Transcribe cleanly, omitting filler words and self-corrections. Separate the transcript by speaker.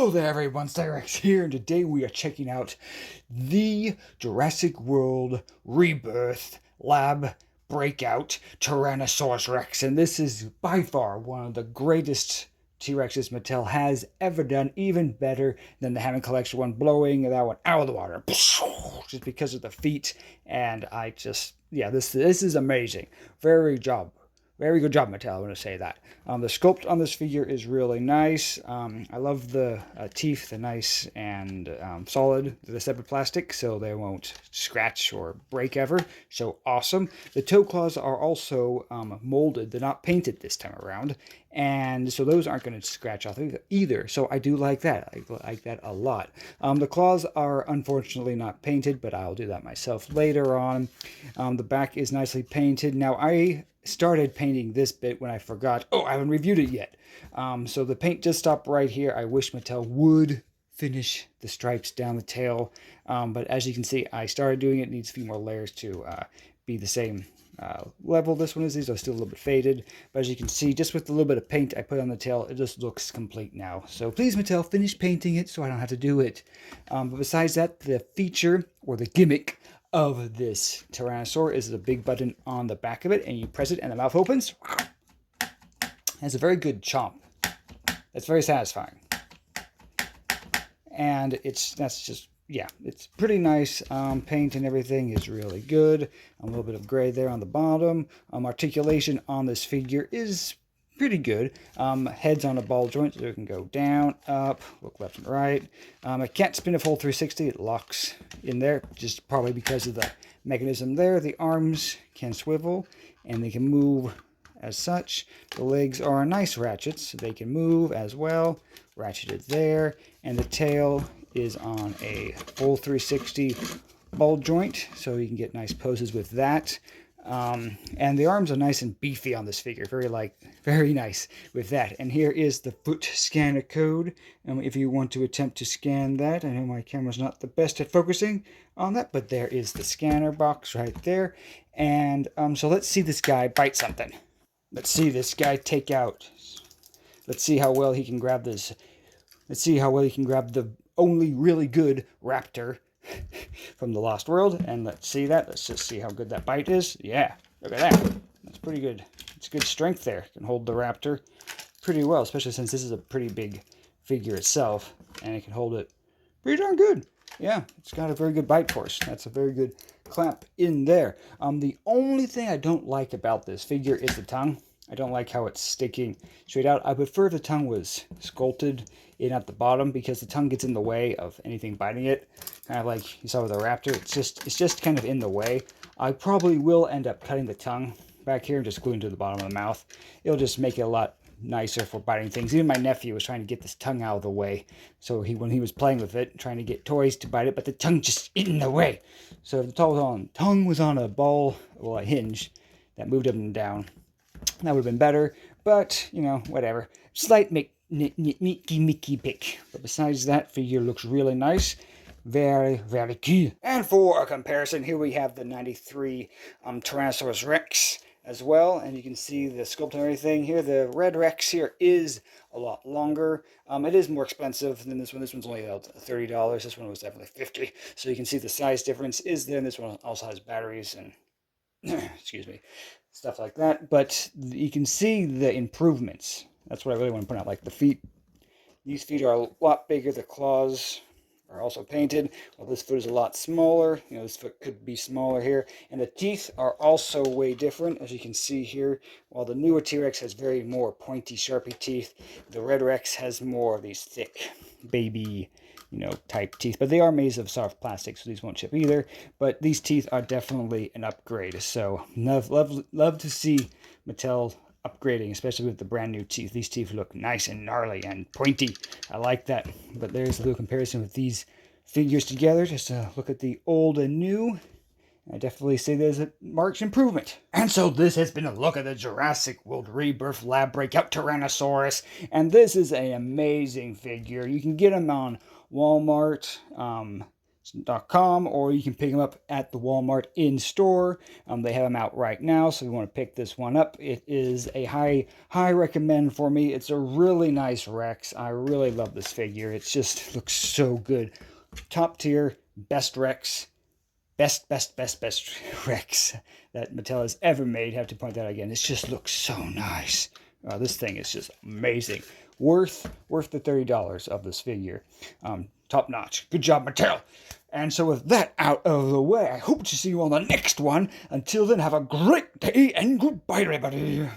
Speaker 1: Hello there everyone, Tyrex here, and today we are checking out the Jurassic World Rebirth Lab Breakout Tyrannosaurus Rex, and this is by far one of the greatest T-Rexes Mattel has ever done, even better than the Hammond Collection one, blowing that one out of the water, just because of the feet, and this is amazing. Very good job, Mattel. I want to say that. The sculpt on this figure is really nice. I love the teeth. They're nice and solid. They're separate plastic, so they won't scratch or break ever. So awesome. The toe claws are also molded. They're not painted this time around. And so those aren't going to scratch off either. So I do like that. I like that a lot. The claws are unfortunately not painted, but I'll do that myself later on. The back is nicely painted. Now, I started painting this bit when I forgot. Oh, I haven't reviewed it yet. So the paint just stopped right here. I wish Mattel would finish the stripes down the tail. But as you can see, I started doing it. It needs a few more layers to be the same level this one is. These are still a little bit faded. But as you can see, just with the little bit of paint I put on the tail, it just looks complete now. So please, Mattel, finish painting it so I don't have to do it. But besides that, the feature or the gimmick of this Tyrannosaur is a big button on the back of it, and you press it and the mouth opens. It has a very good chomp. It's very satisfying. And it's pretty nice. Paint and everything is really good. A little bit of gray there on the bottom. Articulation on this figure is pretty good. Head's on a ball joint, so it can go down, up, look left and right. It can't spin a full 360. It locks in there, just probably because of the mechanism there. The arms can swivel, and they can move as such. The legs are nice ratchets, so they can move as well. Ratcheted there. And the tail is on a full 360 ball joint, so you can get nice poses with that. And the arms are nice and beefy on this figure. Very nice with that. And here is the foot scanner code. If you want to attempt to scan that, I know my camera's not the best at focusing on that, but there is the scanner box right there. And so let's see this guy bite something. Let's see this guy take out. Let's see how well he can grab this. Let's see how well he can grab the only really good raptor from the Lost World, and let's see that. Let's just see how good that bite is. Yeah, look at that. That's pretty good. It's good strength there. Can hold the raptor pretty well, especially since this is a pretty big figure itself, and it can hold it pretty darn good. Yeah, it's got a very good bite force. That's a very good clamp in there. The only thing I don't like about this figure is the tongue. I don't like how it's sticking straight out. I prefer if the tongue was sculpted in at the bottom, because the tongue gets in the way of anything biting it. Kind of like you saw with the raptor. It's just kind of in the way. I probably will end up cutting the tongue back here and just gluing to the bottom of the mouth. It'll just make it a lot nicer for biting things. Even my nephew was trying to get this tongue out of the way. So when he was playing with it, trying to get toys to bite it, but the tongue just in the way. So if the tongue was on a ball, well, a hinge that moved up and down, that would have been better, but, you know, whatever. Slight Mickey pick. But besides that, figure looks really nice. Very, very cool. And for a comparison, here we have the 93 Tyrannosaurus Rex as well. And you can see the sculpt and everything here. The red Rex here is a lot longer. It is more expensive than this one. This one's only $30. This one was definitely $50. So you can see the size difference is there. And this one also has batteries and excuse me, stuff like that. But you can see the improvements. That's what I really want to point out. Like the feet. These feet are a lot bigger. The claws are also painted. Well, this foot is a lot smaller. You know, this foot could be smaller here. And the teeth are also way different, as you can see here. While the newer T-Rex has very more pointy, sharpy teeth, the Red Rex has more of these thick, baby, you know, type teeth. But they are made of soft plastic, so these won't chip either. But these teeth are definitely an upgrade. So love to see Mattel upgrading, especially with the brand new teeth. These teeth look nice and gnarly and pointy. I like that. But there's a little comparison with these figures together. Just look at the old and new. I definitely say there's a marked improvement. And so this has been a look at the Jurassic World Rebirth Lab Breakout Tyrannosaurus. And this is an amazing figure. You can get them on Walmart, or you can pick them up at the Walmart in store. They have them out right now, so if you want to pick this one up, it is a high recommend for me. It's a really nice Rex. I really love this figure. It just looks so good. Top tier, best Rex. Best Rex that Mattel has ever made. Have to point that out again. It just looks so nice. This thing is just amazing. Worth the $30 of this figure. Top notch. Good job, Mattel. And so with that out of the way, I hope to see you on the next one. Until then, have a great day and goodbye, everybody.